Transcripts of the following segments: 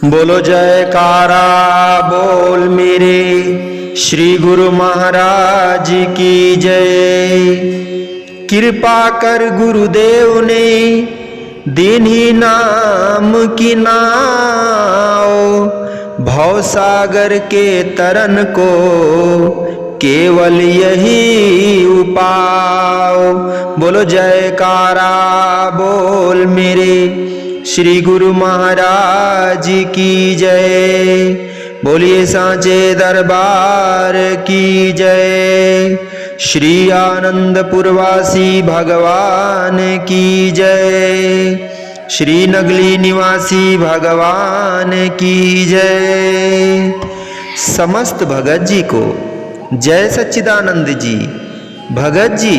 बोलो जयकारा बोल मेरे श्री गुरु महाराज की जय। कृपा कर गुरुदेव ने दीन्ही नाम की नाव, भव सागर के तरन को केवल यही उपाय। बोलो जयकारा बोल मेरे श्री गुरु महाराज की जय। बोलिए सांचे दरबार की जय। श्री आनंदपुरवासी भगवान की जय। श्री नगली निवासी भगवान की जय। समस्त भगत जी को जय सच्चिदानंद जी। भगत जी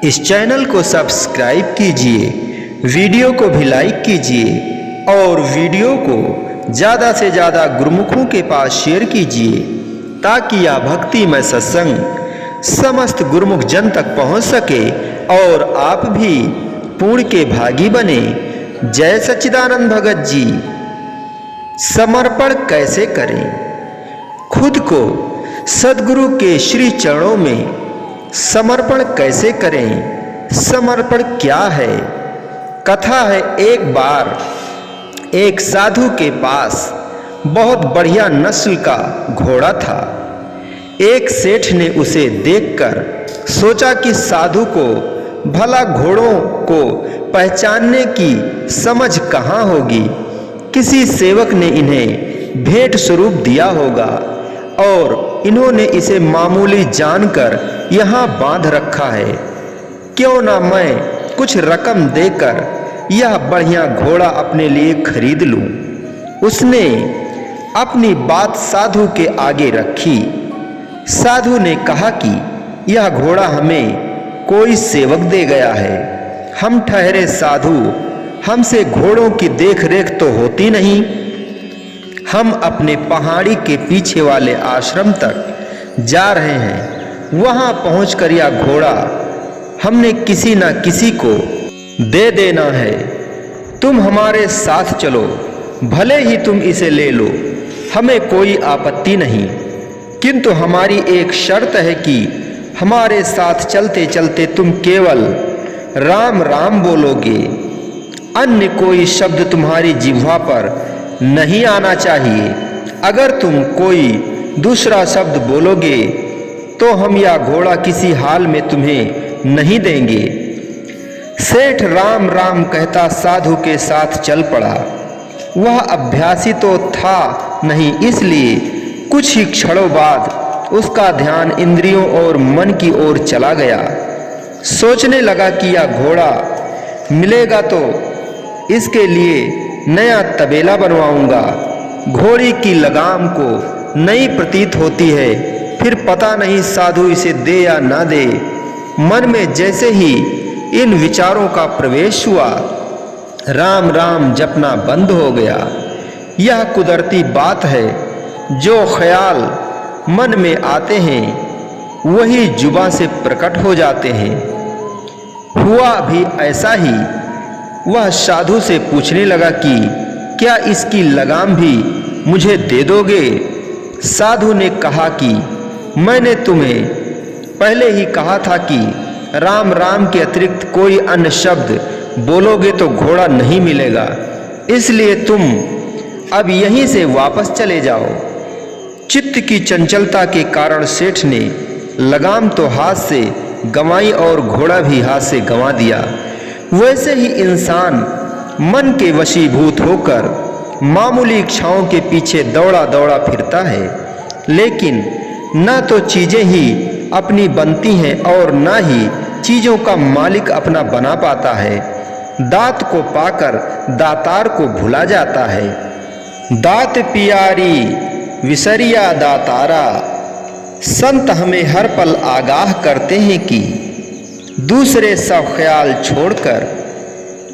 इस चैनल को सब्सक्राइब कीजिए, वीडियो को भी लाइक कीजिए और वीडियो को ज़्यादा से ज़्यादा गुरुमुखों के पास शेयर कीजिए ताकि यह भक्तिमय सत्संग समस्त गुरुमुख जन तक पहुंच सके और आप भी पुण्य के भागी बने। जय सच्चिदानंद भगत जी। समर्पण कैसे करें? खुद को सद्गुरु के श्री चरणों में समर्पण कैसे करें? समर्पण क्या है? कथा है, एक बार एक साधु के पास बहुत बढ़िया नस्ल का घोड़ा था। एक सेठ ने उसे देखकर सोचा कि साधु को भला घोड़ों को पहचानने की समझ कहाँ होगी। किसी सेवक ने इन्हें भेंट स्वरूप दिया होगा और इन्होंने इसे मामूली जानकर यहाँ बांध रखा है। क्यों ना मैं कुछ रकम देकर यह बढ़िया घोड़ा अपने लिए खरीद लूं। उसने अपनी बात साधु के आगे रखी। साधु ने कहा कि यह घोड़ा हमें कोई सेवक दे गया है। हम ठहरे साधु, हमसे घोड़ों की देख रेख तो होती नहीं। हम अपने पहाड़ी के पीछे वाले आश्रम तक जा रहे हैं। वहां पहुंचकर यह घोड़ा हमने किसी ना किसी को दे देना है। तुम हमारे साथ चलो, भले ही तुम इसे ले लो, हमें कोई आपत्ति नहीं, किंतु हमारी एक शर्त है कि हमारे साथ चलते चलते तुम केवल राम राम बोलोगे। अन्य कोई शब्द तुम्हारी जिह्वा पर नहीं आना चाहिए। अगर तुम कोई दूसरा शब्द बोलोगे तो हम यह घोड़ा किसी हाल में तुम्हें नहीं देंगे। सेठ राम राम कहता साधु के साथ चल पड़ा। वह अभ्यासी तो था नहीं, इसलिए कुछ ही क्षणों बाद उसका ध्यान इंद्रियों और मन की ओर चला गया। सोचने लगा कि यह घोड़ा मिलेगा तो इसके लिए नया तबेला बनवाऊंगा। घोड़ी की लगाम को नई प्रतीत होती है, फिर पता नहीं साधु इसे दे या ना दे। मन में जैसे ही इन विचारों का प्रवेश हुआ, राम राम जपना बंद हो गया। यह कुदरती बात है, जो ख्याल मन में आते हैं वही जुबां से प्रकट हो जाते हैं। हुआ भी ऐसा ही। वह साधु से पूछने लगा कि क्या इसकी लगाम भी मुझे दे दोगे? साधु ने कहा कि मैंने तुम्हें पहले ही कहा था कि राम राम के अतिरिक्त कोई अन्य शब्द बोलोगे तो घोड़ा नहीं मिलेगा, इसलिए तुम अब यहीं से वापस चले जाओ। चित्त की चंचलता के कारण सेठ ने लगाम तो हाथ से गंवाई और घोड़ा भी हाथ से गंवा दिया। वैसे ही इंसान मन के वशीभूत होकर मामूली इच्छाओं के पीछे दौड़ा दौड़ा फिरता है, लेकिन न तो चीजें ही अपनी बनती हैं और न ही चीजों का मालिक अपना बना पाता है। दात को पाकर दातार को भुला जाता है। दात पियारी विसरिया दातारा। संत हमें हर पल आगाह करते हैं कि दूसरे सब ख्याल छोड़कर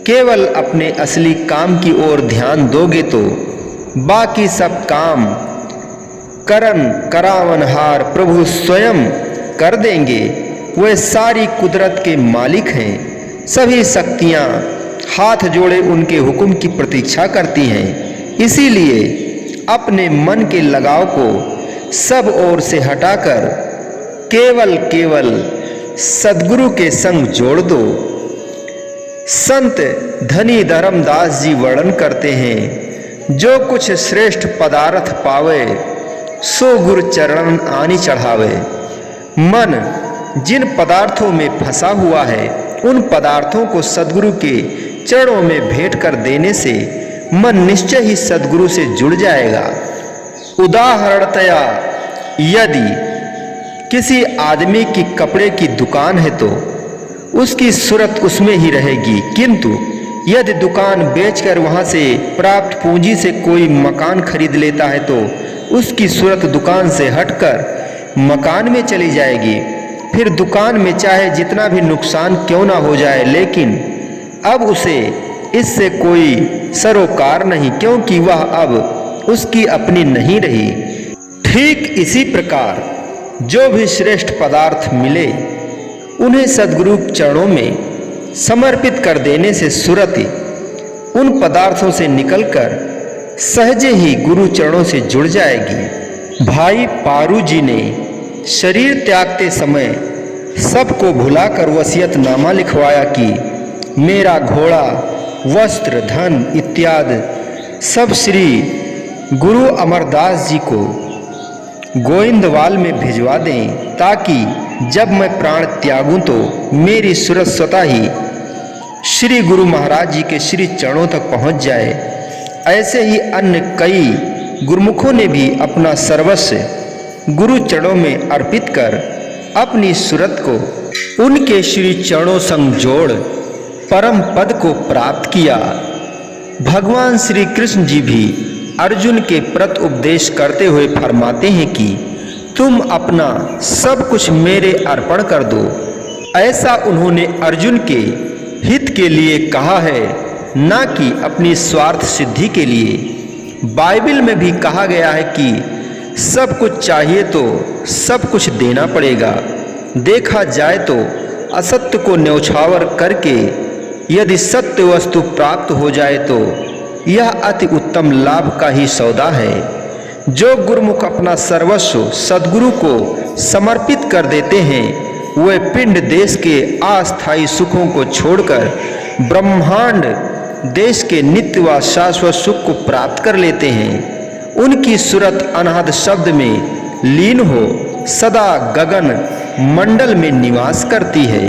केवल अपने असली काम की ओर ध्यान दोगे तो बाकी सब काम करन करावनहार प्रभु स्वयं कर देंगे। वे सारी कुदरत के मालिक हैं। सभी शक्तियाँ हाथ जोड़े उनके हुक्म की प्रतीक्षा करती हैं। इसीलिए अपने मन के लगाव को सब ओर से हटाकर केवल सद्गुरु के संग जोड़ दो। संत धनी धर्मदास जी वर्णन करते हैं, जो कुछ श्रेष्ठ पदार्थ पावे सो गुरु चरण आनी चढ़ावे। मन जिन पदार्थों में फंसा हुआ है उन पदार्थों को सद्गुरु के चरणों में भेंट कर देने से मन निश्चय ही सद्गुरु से जुड़ जाएगा। उदाहरणतया यदि किसी आदमी की कपड़े की दुकान है तो उसकी सूरत उसमें ही रहेगी, किंतु यदि दुकान बेचकर वहां से प्राप्त पूंजी से कोई मकान खरीद लेता है तो उसकी सूरत दुकान से हटकर मकान में चली जाएगी। फिर दुकान में चाहे जितना भी नुकसान क्यों ना हो जाए, लेकिन अब उसे इससे कोई सरोकार नहीं, क्योंकि वह अब उसकी अपनी नहीं रही। ठीक इसी प्रकार जो भी श्रेष्ठ पदार्थ मिले उन्हें सद्गुरु चरणों में समर्पित कर देने से सुरति उन पदार्थों से निकलकर सहजे ही गुरु चरणों से जुड़ जाएगी। भाई पारू जी ने शरीर त्यागते समय सबको भुलाकर वसीयतनामा लिखवाया कि मेरा घोड़ा, वस्त्र, धन इत्यादि सब श्री गुरु अमरदास जी को गोविंदवाल में भिजवा दें, ताकि जब मैं प्राण त्यागूं तो मेरी सूरत स्वतः ही श्री गुरु महाराज जी के श्री चरणों तक पहुंच जाए। ऐसे ही अन्य कई गुरुमुखों ने भी अपना सर्वस्व गुरु चरणों में अर्पित कर अपनी सूरत को उनके श्री चरणों संग जोड़ परम पद को प्राप्त किया। भगवान श्री कृष्ण जी भी अर्जुन के प्रति उपदेश करते हुए फरमाते हैं कि तुम अपना सब कुछ मेरे अर्पण कर दो। ऐसा उन्होंने अर्जुन के हित के लिए कहा है, ना कि अपनी स्वार्थ सिद्धि के लिए। बाइबल में भी कहा गया है कि सब कुछ चाहिए तो सब कुछ देना पड़ेगा। देखा जाए तो असत्य को न्यौछावर करके यदि सत्य वस्तु प्राप्त हो जाए तो यह अति उत्तम लाभ का ही सौदा है। जो गुरुमुख अपना सर्वस्व सद्गुरु को समर्पित कर देते हैं वे पिंड देश के अस्थायी सुखों को छोड़कर ब्रह्मांड देश के नित्य व शाश्वत सुख को प्राप्त कर लेते हैं। उनकी सूरत अनाहद शब्द में लीन हो सदा गगन मंडल में निवास करती है।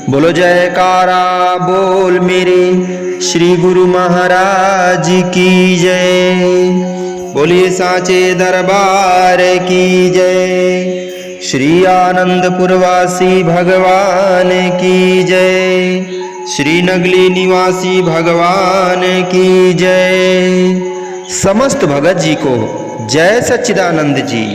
बोलो जयकारा बोल मेरे श्री गुरु महाराज की जय। बोलिए साचे दरबार की जय। श्री आनंदपुरवासी भगवान की जय। श्री नगली निवासी भगवान की जय। समस्त भगत जी को जय सच्चिदानंद जी।